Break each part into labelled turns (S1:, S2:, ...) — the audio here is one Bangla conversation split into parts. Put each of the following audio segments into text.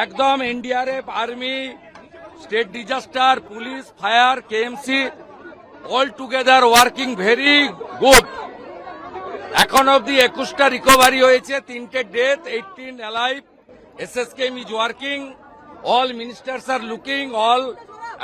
S1: একদম NDRF, army, state disaster, police, fire, KMC all together working very good. এখন অব্দি 21টা রিকভারি হয়েছে, 3টে death, 18 alive. SSKM is working, all ministers are looking, all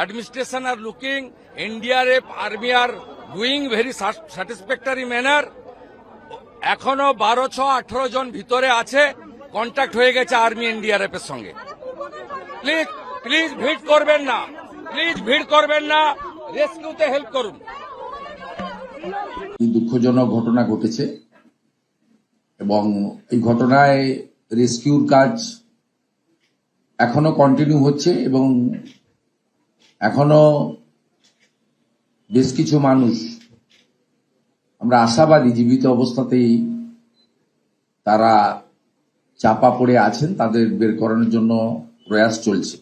S1: administration are looking, NDRF, army are doing very satisfactory manner. এখনো 12-18 জন ভিতরে আছে, কন্ট্যাক্ট হয়ে গেছে আর্মি এনডিআরএফ এর সঙ্গে। প্লিজ প্লিজ ভিড় করবেন না, প্লিজ ভিড় করবেন না, রেস্কিউতে হেল্প করুন।
S2: দুঃখজনক ঘটনা ঘটেছে এবং এই ঘটনায় রেস্কিউর কাজ এখনো কন্টিনিউ হচ্ছে এবং এখনো বেশ কিছু মানুষ, আমরা আশাবাদী, জীবিত অবস্থাতেই তারা চাপা পড়ে আছেন, তাদের বের করানোর জন্য প্রয়াস চলছে।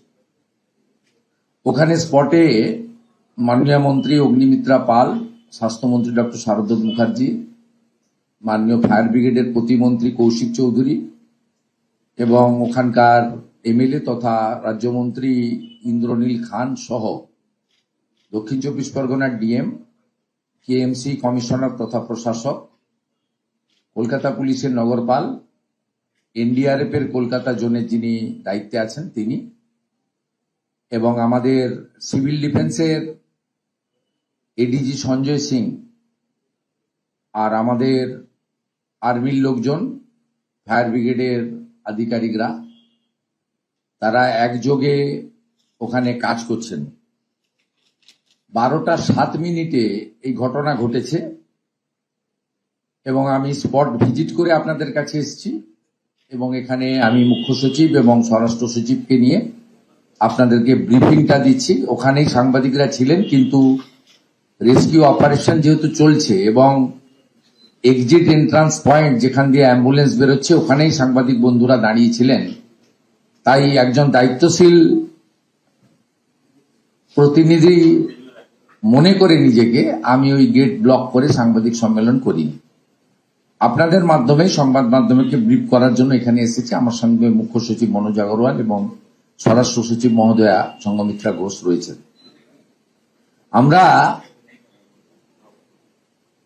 S2: ওখানে স্পটে মাননীয় মন্ত্রী অগ্নিমিত্রা পাল, স্বাস্থ্যমন্ত্রী ডক্টর শারদ মুখার্জি, মাননীয় ফায়ার ব্রিগেডের প্রতিমন্ত্রী কৌশিক চৌধুরী এবং ওখানকার এমএলএ তথা রাজ্যমন্ত্রী ইন্দ্রনীল খান সহ দক্ষিণ 24 পরগনার ডিএম, কেএমসি কমিশনার তথা প্রশাসক, কলকাতা পুলিশের নগরপাল, এনডিআরএফ এর কলকাতা জোনের যিনি দায়িত্বে আছেন তিনি, এবং আমাদের সিভিল ডিফেন্সের এডিজি সঞ্জয় সিং আর আমাদের আর্মির লোকজন, ফায়ার ব্রিগেডের আধিকারিকরা, তারা একযোগে ওখানে কাজ করছেন। 12টা 7 মিনিটে এই ঘটনা ঘটেছে এবং আমি স্পট ভিজিট করে আপনাদের কাছে এসেছি এবং এখানে আমি মুখ্য সচিব এবং স্বরাষ্ট্র সচিবকে নিয়ে আপনাদেরকে ব্রিফিংটা দিচ্ছি। ওখানেই সাংবাদিকরা ছিলেন, কিন্তু রেস্কিউ অপারেশন যেহেতু চলছে এবং এক্সিট এন্ট্রান্স পয়েন্ট যেখান দিয়ে অ্যাম্বুলেন্স বেরোচ্ছে ওখানেই সাংবাদিক বন্ধুরা দাঁড়িয়েছিলেন, তাই একজন দায়িত্বশীল প্রতিনিধি মনে করে নিজেকে আমি ওই গেট ব্লক করে সাংবাদিক সম্মেলন করিনি। আপনাদের মাধ্যমে, সংবাদ মাধ্যমকে ব্রিফ করার জন্য এখানে এসেছি। আমার সঙ্গে মুখ্য সচিব মনোজ আগরওয়াল এবং স্বরাষ্ট্র সচিব মহোদয়া সঙ্গমিত্রা ঘোষ রয়েছেন। আমরা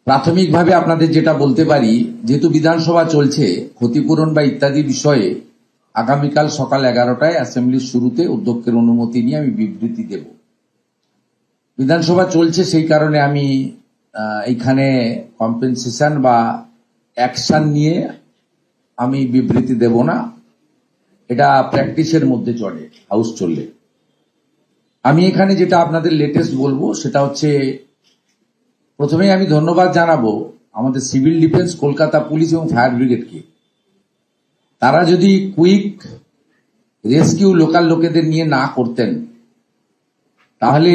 S2: প্রাথমিকভাবে আপনাদের যেটা বলতে পারি, যেহেতু বিধানসভা চলছে, ক্ষতিপূরণ বা ইত্যাদি বিষয়ে আগামীকাল সকাল 11টায় অ্যাসেম্বলির শুরুতে অধ্যক্ষের অনুমতি নিয়ে আমি বিবৃতি দেব। বিধানসভা চলছে, সেই কারণে আমি এইখানে কম্পেনসেশন বা অ্যাকশন নিয়ে আমি বিবৃতি দেব না, এটা প্র্যাকটিসের মধ্যে চলে, হাউস চললে। আমি এখানে যেটা আপনাদের লেটেস্ট বলবো সেটা হচ্ছে, প্রথমেই আমি ধন্যবাদ জানাবো আমাদের সিভিল ডিফেন্স, কলকাতা পুলিশ এবং ফায়ার ব্রিগেডকে। তারা যদি কুইক রেস্কিউ লোকাল লোকেদের নিয়ে না করতেন তাহলে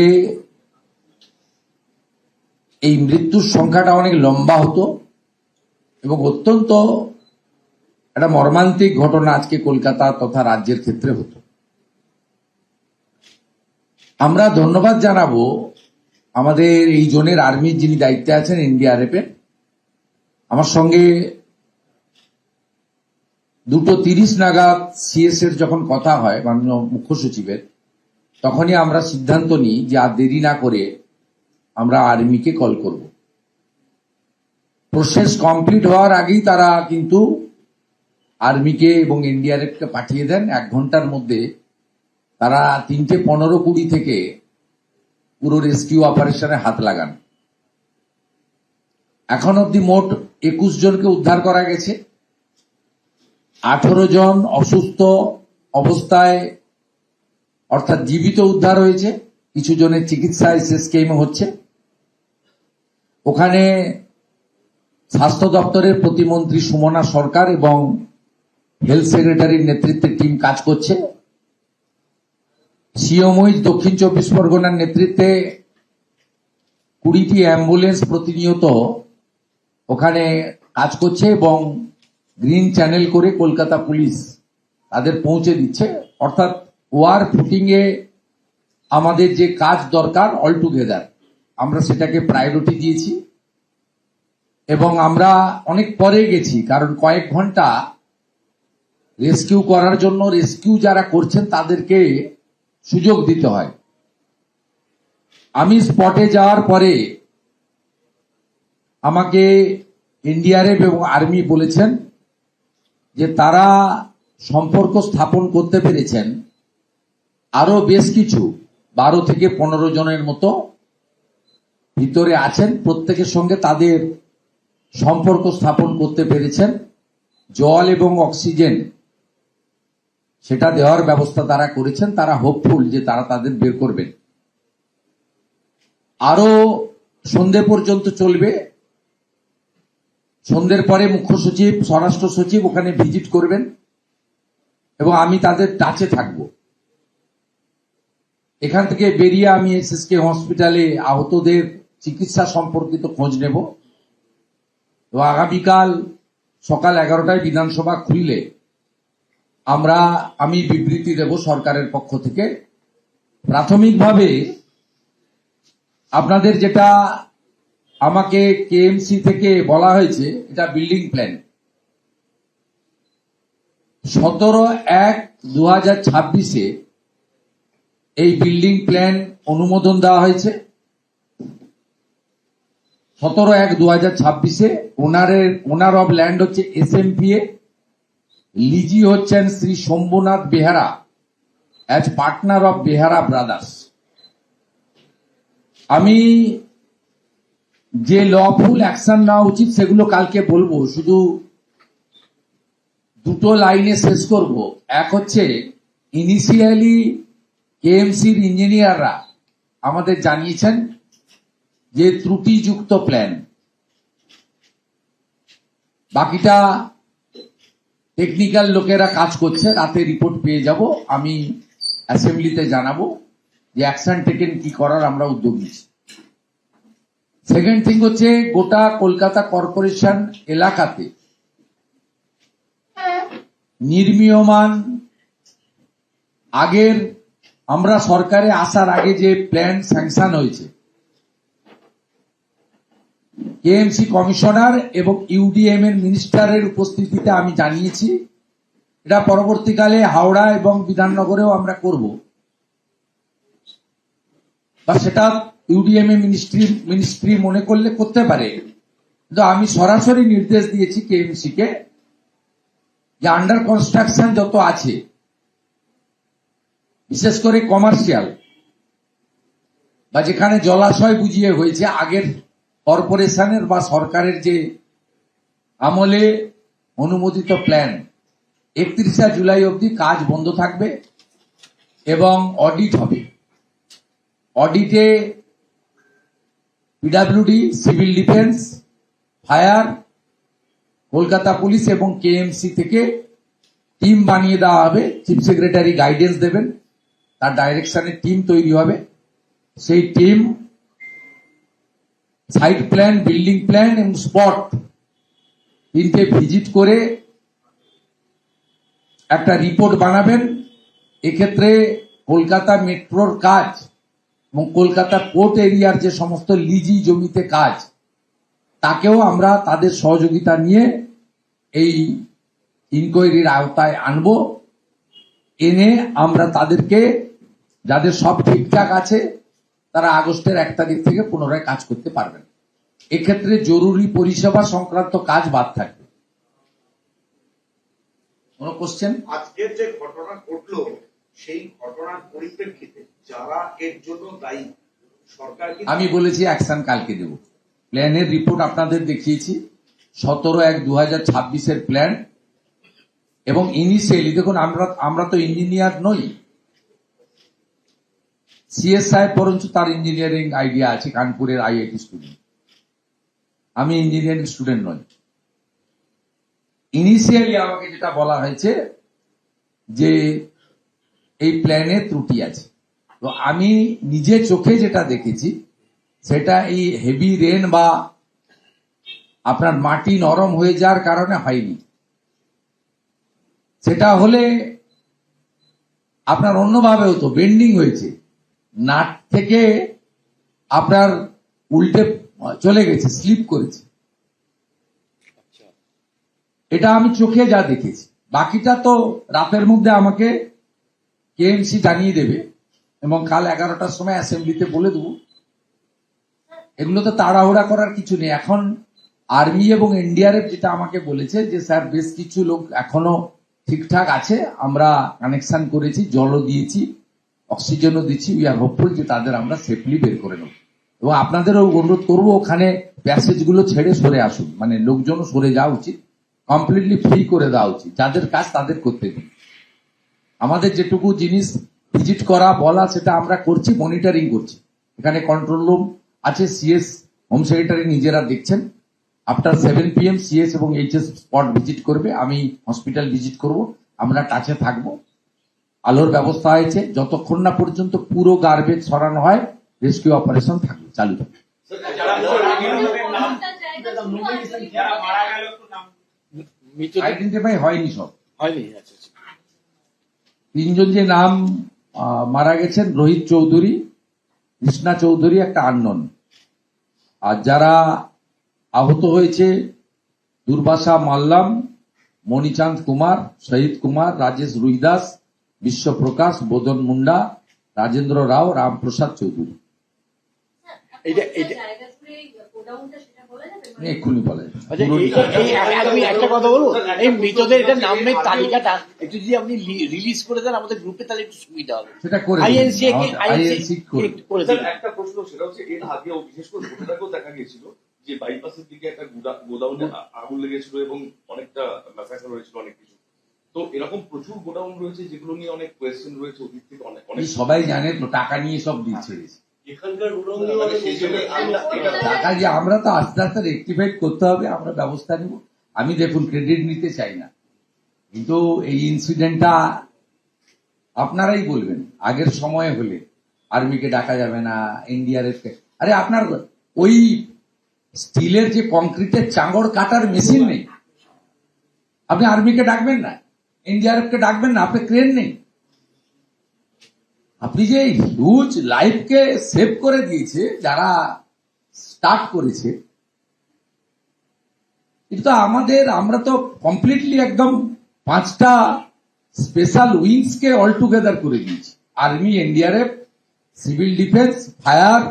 S2: এই মৃত্যুর সংখ্যাটা অনেক লম্বা হতো এবং অত্যন্ত একটা মর্মান্তিক ঘটনা আজকে কলকাতা তথা রাজ্যের ক্ষেত্রে হতো। আমরা ধন্যবাদ জানাবো আমাদের এই জোনের আর্মির যিনি দায়িত্বে আছেন এনডিআরএফ এর। আমার সঙ্গে 2:30 নাগাদ সিএস এর যখন কথা হয় মাননীয় মুখ্য সচিবের, তখনই আমরা সিদ্ধান্ত নিই যে আর দেরি না করে আমরা আর্মিকে কল করব। প্রসেস কমপ্লিট হওয়ার আগেই তারা কিন্তু আর্মিকে এবং এনডিআরএফ কে পাঠিয়ে দেন। 1 ঘন্টার মধ্যে তারা 3:15-20 থেকে পুরো রেস্কিউ অপারেশনে হাত লাগান। এখন অব্দি মোট 21 জনকে উদ্ধার করা গেছে। 18 জন অসুস্থ অবস্থায় অর্থাৎ জীবিত উদ্ধার হয়েছে, কিছু জনের চিকিৎসা SSKM হচ্ছে। ওখানে স্বাস্থ্য দপ্তরের প্রতিমন্ত্রী সুমনা সরকার এবং হেলথ সেক্রেটারির নেতৃত্বে টিম কাজ করছে। সিওমইজ দক্ষিণ 24 পরগনার নেতৃত্বে 20টি অ্যাম্বুলেন্স প্রতিনিয়ত ওখানে কাজ করছে এবং গ্রিন চ্যানেল করে কলকাতা পুলিশ তাদের পৌঁছে দিচ্ছে। অর্থাৎ ওয়ার ফুটিং এ আমাদের যে কাজ দরকার অল টুগেদার আমরা সেটাকে প্রায়োরিটি দিয়েছি এবং আমরা অনেক পরে গেছি, কারণ কয়েক ঘন্টা রেস্কিউ করার জন্য রেস্কিউ যারা করছেন তাদেরকে সুযোগ দিতে হয়। আমি স্পটে যাওয়ার পরে আমাকে এনডিআরএফ এবং আর্মি বলেছেন যে তারা সম্পর্ক স্থাপন করতে পেরেছেন আরো বেশ কিছু 12 থেকে 15 জনের মতো ভিতরে আছেন, প্রত্যেকের সঙ্গে তাদের সম্পর্ক স্থাপন করতে পেরেছেন। জল এবং অক্সিজেন সেটা দেওয়ার ব্যবস্থা তারা করেছেন। তারা হোপফুল যে তারা তাদের বের করবেন। আরো সন্ধে পর্যন্ত চলবে। সন্ধ্যের পরে মুখ্য সচিব, স্বরাষ্ট্র সচিব ওখানে ভিজিট করবেন এবং আমি তাদের টাচে থাকব। এখান থেকে বেরিয়ে আমি এসএসকে হসপিটালে আহতদের চিকিৎসা সম্পর্কিত খোঁজ নেব এবং আগামীকাল সকাল 11টায় বিধানসভা খুললে আমি বিবৃতি দেব সরকারের পক্ষ থেকে। প্রাথমিকভাবে আপনাদের যেটা আমাকে কেএমসি থেকে বলা হয়েছে, এটা বিল্ডিং প্ল্যান 17/1/2026 এই বিল্ডিং প্ল্যান অনুমোদন দেওয়া হয়েছে। 17/1/2026 ওনার অব ল্যান্ড হচ্ছে এসএমপিএ, লিজি হচ্ছেন Shri Shambhunath Behara as partner of Behara brothers. আমি যে লফুল অ্যাকশন নেওয়া উচিত সেগুলো কালকে বলবো, শুধু দুটো লাইনে শেষ করব। এক হচ্ছে, ইনিশিয়ালি কেএমসির ইঞ্জিনিয়াররা আমাদের জানিয়েছেন যে ত্রুটিযুক্ত প্ল্যান, বাকিটা টেকনিক্যাল লোকেরা কাজ করছে, রাতে রিপোর্ট পেয়ে যাব। আমি অ্যাসেম্বলিতে জানাবো যে অ্যাকশন টেকেন কি করার আমরা উদ্যোগ নিচ্ছি। সেকেন্ড থিং হচ্ছে, গোটা কলকাতা কর্পোরেশন এলাকাতে নির্মীয়মান আগের আমরা সরকারে আসার আগে যে প্ল্যান স্যাংশন হয়েছে, কেএমসি কমিশনার এবং ইউডিএম এর মিনিস্টারের উপস্থিতিতে আমি জানিয়েছি। এটা পরবর্তীকালে হাওড়া এবং বিধাননগরেও আমরা করব, বা সেটা ইউডিএম এ মিনিস্ট্রি মনে করলে করতে পারে। কিন্তু আমি সরাসরি নির্দেশ দিয়েছি কেএমসি কে যে আন্ডার কনস্ট্রাকশন যত আছে, বিশেষ করে কমার্শিয়াল বা যেখানে জলাশয় বুঝিয়ে হয়েছে, আগের কর্পোরেশনের বা সরকারের যে আমলে অনুমোদিত প্ল্যান, 31শে জুলাই অবধি কাজ বন্ধ থাকবে এবং অডিট হবে। অডিটে PWD, civil defence, fire, Kolkata police এবং কেএমসি থেকে টিম বানিয়ে দেওয়া হবে। চিফ সেক্রেটারি গাইডেন্স দেবেন, তার ডাইরেকশনে টিম তৈরি হবে। সেই team site plan, building plan এবং স্পট তিনটে ভিজিট করে একটা রিপোর্ট বানাবেন। এক্ষেত্রে কলকাতা মেট্রোর কাজ এবং কলকাতা পোর্ট এরিয়ার যে সমস্ত লিজি জমিতে কাজ, তাকেও আমরা তাদের সহযোগিতা নিয়ে এই ইনকোয়ারির আওতায় আনব। এনে আমরা তাদেরকে, যাদের সব ঠিকঠাক আছে, তারা আগস্টের 1 তারিখ থেকে পুনরায় কাজ করতে পারবেন। এক্ষেত্রে জরুরি পরিষেবা সংক্রান্ত কাজ বাদ থাকবে। কোনো কোশ্চেন?
S3: আজকের যে ঘটনা ঘটলো, সেই ঘটনার পরিপ্রেক্ষিতে যারা এর জন্য দায়ী, সরকার
S2: আমি বলেছি অ্যাকশন কালকে দেব। প্ল্যানের রিপোর্ট আপনাদের দেখিয়েছি, 17/1/2026 এর প্ল্যান। এবং ইনিশিয়ালি দেখুন, আমরা তো ইঞ্জিনিয়ার নই। সিএস সাহেব বরঞ্চ তার ইঞ্জিনিয়ারিং আইডিয়া আছে, কানপুরের আইআইটি স্টুডেন্ট। আমি ইঞ্জিনিয়ারিং স্টুডেন্ট নই। ইনিশিয়ালি আমাকে যেটা বলা হয়েছে যে এই প্ল্যানে ত্রুটি আছে। তো আমি নিজে চোখে যেটা দেখেছি, সেটা এই হেভি রেন বা আপনার মাটি নরম হয়ে যাওয়ার কারণে হয়নি। সেটা হলে আপনার অন্যভাবে হতো, বেন্ডিং হয়েছে, নাট থেকে আপনার উল্টে চলে গেছে, স্লিপ করেছে। এটা আমি চোখে যা দেখেছি। বাকিটা তো রাতের মধ্যে আমাকে কেএমসি জানিয়ে দেবে এবং কাল 11টার সময় অ্যাসেম্বলিতে বলে দেবো। এগুলো তো তাড়াহুড়া করার কিছু নেই। এখন আর্মি এবং এনডিআরএফ যেটা আমাকে বলেছে যে স্যার বেশ কিছু লোক এখনো ঠিকঠাক আছে, আমরা কানেকশন করেছি, জলও দিয়েছি, অক্সিজেনও দিচ্ছি, উই আর হোপফুল যে তাদের আমরা সেফলি বের করে নেব। এবং আপনাদেরও অনুরোধ করবো ওখানে প্যাসেজগুলো ছেড়ে সরে আসুন, মানে লোকজনও সরে যাওয়া উচিত, কমপ্লিটলি ফ্রি করে দেওয়া উচিত, যাদের কাজ তাদের করতে দিন। আমাদের যেটুকু জিনিস ভিজিট করা বলা সেটা আমরা করছি, মনিটরিং করছি। এখানে কন্ট্রোল রুম আছে, সিএস হোম সেক্রেটারি নিজেরা দেখছেন। আফটার 7 PM সিএস এবং এইচএস স্পট ভিজিট করবে, আমি হসপিটাল ভিজিট করব, আমরা টাচে থাকবো। আলোর ব্যবস্থা হয়েছে, যতক্ষণ না পর্যন্ত পুরো গার্বেজ সরানো হয় রেস্কিউ অপারেশন থাকবে, চালু থাকবে। আইডেন্টিফাই হয়নি, সব
S4: হয়নি। আচ্ছা আচ্ছা।
S2: 3 জন যে নাম মারা গেছেন, রোহিত চৌধুরী, কৃষ্ণা চৌধুরী, একটা আননোন। আর যারা আহত হয়েছে দুর্বাসা মাল্লাম, মণিচাঁদ কুমার, শহীদ কুমার, রাজেশ রুইদাস, বিশ্বপ্রকাশ, বোধন মুন্ডা, রাজেন্দ্র রাও, রামপ্রসাদ চৌধুরী। এক্ষুনি বলে
S4: আচ্ছা, আমি একটা কথা বলবো, এই মৃতদের এটা নামের তালিকাটা একটু যদি আপনি রিলিজ করে দেন আমাদের গ্রুপে, তাহলে একটু সুবিধা হবে।
S2: সেটা করে
S4: আইএনসি করে
S5: স্যার,
S4: দিন।
S5: একটা প্রশ্ন, সেটা হচ্ছে এর আগেও বিশেষ করে ভোটারকেও দেখা গিয়েছিল যে বাইপাসের দিকে একটা গোডাউনে আগুন লেগেছিল এবং অনেকটা ম্যাসাকার হয়েছিল, অনেক কিছু। তো এরকম প্রচুর গোডাউন রয়েছে যেগুলো নিয়ে অনেক কোয়েশ্চেন রয়েছে, অতীত থেকে অনেক অনেক
S2: সবাই জানে তো, টাকা নিয়ে সব দিচ্ছে।
S5: এখানকার গোডাউন
S2: টাকা যে আমরা তো আস্তে আস্তে রেক্টিফাইড করতে হবে, আমরা ব্যবস্থা নিব। আমি দেখুন ক্রেডিট নিতে চাই না, কিন্তু এই ইনসিডেন্টটা আপনারাই বলবেন। আগের সময় হলে আর্মিকে ডাকা যাবে না, এনডিআরএফ কে। আরে আপনার ওই স্টিলের যে কংক্রিটের চাঙড় কাটার মেশিন নেই, আপনি আর্মিকে ডাকবেন না, এনডিআরএফ কে ডাকবেন না, আপনি ক্রেন নেই। আপনি যে হিউজ লাইফকে সেভ করে দিয়েছে যারা স্টার্ট করেছে, কিন্তু আমরা তো কমপ্লিটলি একদম 5টা স্পেশাল উইংস কে অল টুগেদার করে দিয়েছি। Army, NDRF, civil defence, fire,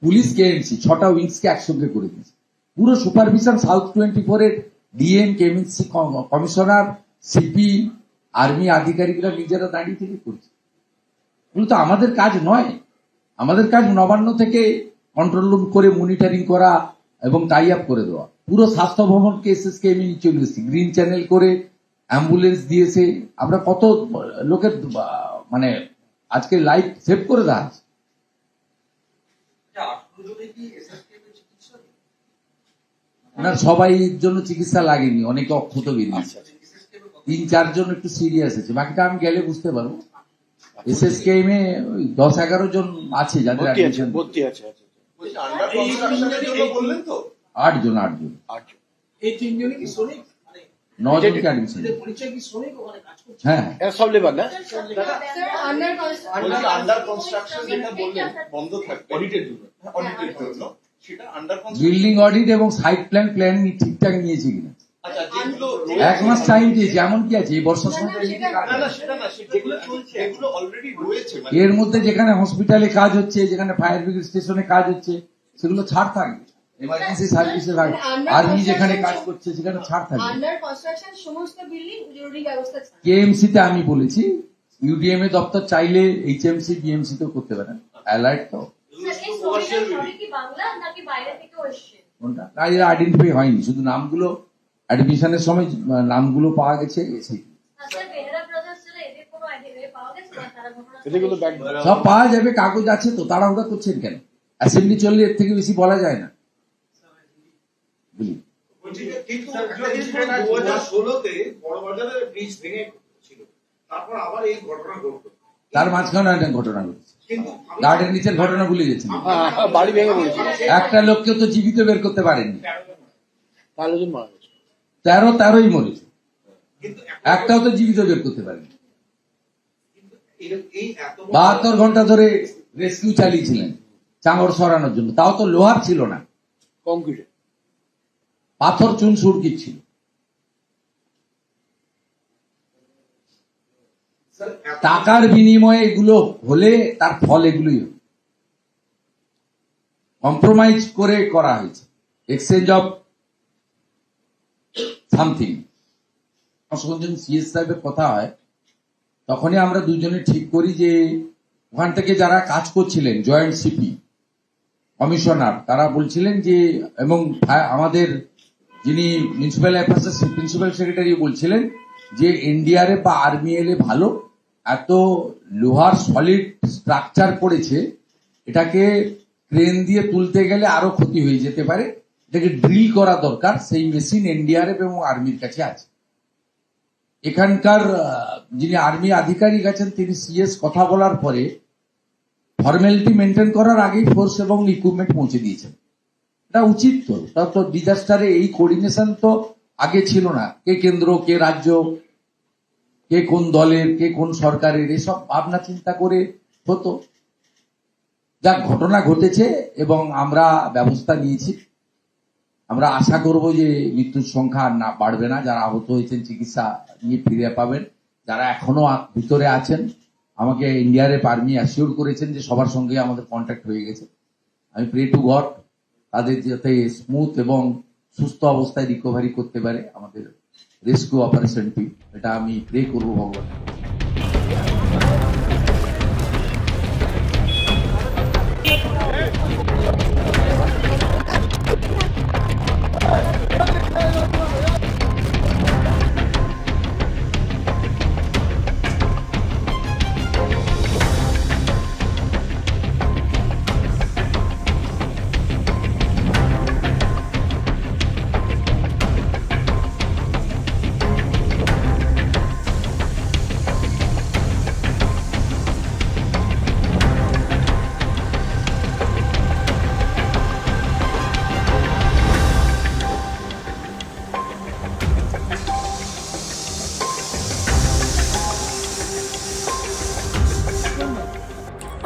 S2: police, KMC, 6টা উইংস কে একসঙ্গে করে দিয়েছি। পুরো সুপারভিশন সাউথ 24 এর DM, KMC commissioner, CP, army আধিকারিকরা নিজেরা দাঁড়িয়ে থেকে করছে। এগুলো তো আমাদের কাজ নয়। আমাদের কাজ নবান্ন থেকে কন্ট্রোল রুম করে মনিটরিং করা এবং টাই আপ করে দেওয়া। পুরো স্বাস্থ্য ভবনকে এসএসকে আমি নিয়ে চলে এসেছি, গ্রিন চ্যানেল করে অ্যাম্বুলেন্স দিয়েছে। আমরা কত লোকের মানে আজকে লাইফ সেভ করে দেওয়া আছে। ওনার সবাই জন্য চিকিৎসা লাগেনি, অনেকে অক্ষত বেরিয়েছে, 3-4 জন একটু সিরিয়াস আছে, বাকিটা আমি গেলে বুঝতে পারবো। এসএসকেএম এ 10-11 জন আছে যাদের অ্যাডমিশন,
S4: ভর্তি আছে।
S3: বললেন তো
S2: 8 জন।
S3: এই 3 জনই কি শ্রমিক?
S2: 9 জনকে অ্যাডমিশন।
S3: পরিচয় কি শ্রমিক ওখানে কাজ করছে?
S2: হ্যাঁ,
S4: এরা সব লেবার না?
S3: আন্ডার কনস্ট্রাকশন যেটা বললেন বন্ধ থাকবে
S5: অডিটের জন্য।
S3: অডিটের জন্য, সেটা আন্ডার
S2: বিল্ডিং অডিট এবং সাইট প্ল্যান ঠিকঠাক নিয়েছে কিনা।
S3: আচ্ছা, যেগুলো
S2: 1 মাস টাইম দিয়েছে, এমন কি আছে এই বর্ষার সময়?
S3: না সেটা না, যেগুলো চলছে এগুলো অলরেডি রয়েছে।
S2: এর মধ্যে যেখানে হসপিটালে কাজ হচ্ছে, যেখানে ফায়ার ব্রিগেড স্টেশনে কাজ হচ্ছে, সেগুলো ছাড় থাকবে। এমার্জেন্সি সার্ভিসে থাকবে। আর্মি যেখানে কাজ করছে সেখানে ছাড় থাকবে।
S6: আন্ডার কনস্ট্রাকশন সমস্ত বিল্ডিং জরুরি ব্যবস্থা ছাড়া।
S2: কেএমসি তে আমি বলেছি ইউডিএম এ দপ্তর চাইলে এইচএমসি বিএমসি তেও করতে পারেন, অ্যালার্ট তো। কোনটা আইডেন্টিফাই হয়নি, শুধু নামগুলো অ্যাডমিশনের সময় নামগুলো পাওয়া গেছে।
S4: এগুলো ব্যাগ
S2: সব পাওয়া যাবে, কাগজ আছে তো, তাড়াহুড়া করছেন কেন? অ্যাসেম্বলি চললে এর থেকে বেশি বলা যায় না।
S3: কিন্তু 2016-তে বড়বাজারের ব্রিজ ভেঙে ছিল, তারপর আবার এই ঘটনা ঘটলো।
S2: তার মাঝখানে একটা ঘটনা ঘটেছে,
S3: কিন্তু
S2: গার্ডের নিচের ঘটনা ভুলে গেছেন।
S4: বাড়ি ভেঙে পড়েছে,
S2: একটা লোককে তো জীবিত বের করতে পারেননি,
S4: 13 জন মারা গেছে।
S2: 13ই মরেছে,
S3: কিন্তু
S2: একটাও তো জীবিত বের করতে পারেনি।
S3: এই এত
S2: 72 ঘন্টা ধরে রেস্কিউ চালিয়েছিলেন চাঙড় সরানোর জন্য, তাও তো লোহার ছিল না,
S4: কংক্রিটে
S2: পাথর চুন সুরকি ছিল।
S3: স্যার
S2: টাকার বিনিময়ে এগুলো হলে তার ফল এগুলোই হবে। কম্প্রোমাইজ করে করা হয়েছে, এক্সচেঞ্জ অফ সামথিং। যখন সিএস সাহেবের কথা হয় তখনই আমরা দুজনে ঠিক করি যে ওখান থেকে যারা কাজ করছিলেন, জয়েন্ট সিপি কমিশনার, তারা বলছিলেন যে, এবং আমাদের যিনি মিউনিসিপ্যাল অ্যাফেয়ার্স প্রিন্সিপাল সেক্রেটারি বলছিলেন যে এনডিআরএফ বা আর্মি এলে ভালো, এত লোহার সলিড স্ট্রাকচার পড়েছে, এটাকে ক্রেন দিয়ে তুলতে গেলে আরো ক্ষতি হয়ে যেতে পারে, এটাকে ড্রিল করা দরকার। সেই মেশিন এনডিআরএফ এবং আর্মির কাছে আছে। এখানকার যিনি আর্মি আধিকারিক আছেন তিনি সিএস কথা বলার পরে ফর্মালিটি মেনটেন করার আগেই ফোর্স এবং ইকুইপমেন্ট পৌঁছে দিয়েছেন। এটা উচিত তো, তা তো ডিজাস্টারে এই কোঅর্ডিনেশন তো আগে ছিল না। কে কেন্দ্র, কে রাজ্য, কে কোন দলের, কে কোন সরকারের, এসব ভাবনা চিন্তা করে হতো। যা ঘটনা ঘটেছে এবং আমরা ব্যবস্থা নিয়েছি, আমরা আশা করব যে মৃত্যুর সংখ্যা আর না বাড়বে না। যারা আহত হয়েছেন চিকিৎসা নিয়ে ফিরে পাবেন। যারা এখনো ভিতরে আছেন, আমাকে এনডিআরএফ আর্মি অ্যাসিওর করেছেন যে সবার সঙ্গে আমাদের কন্ট্যাক্ট হয়ে গেছে। আমি প্রে টু গড তাদের যাতে স্মুথ এবং সুস্থ অবস্থায় রিকভারি করতে পারে আমাদের রেস্কিউ অপারেশন টিম, এটা আমি প্রে করবো ভগবান।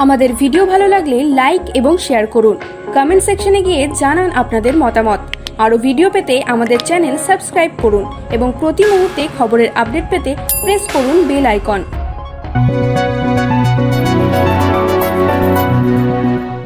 S7: আমাদের ভিডিও ভালো লাগলে লাইক এবং শেয়ার করুন। কমেন্ট সেকশনে গিয়ে জানান আপনাদের মতামত। আরও ভিডিও পেতে আমাদের চ্যানেল সাবস্ক্রাইব করুন এবং প্রতি মুহূর্তে খবরের আপডেট পেতে প্রেস করুন বেল আইকন।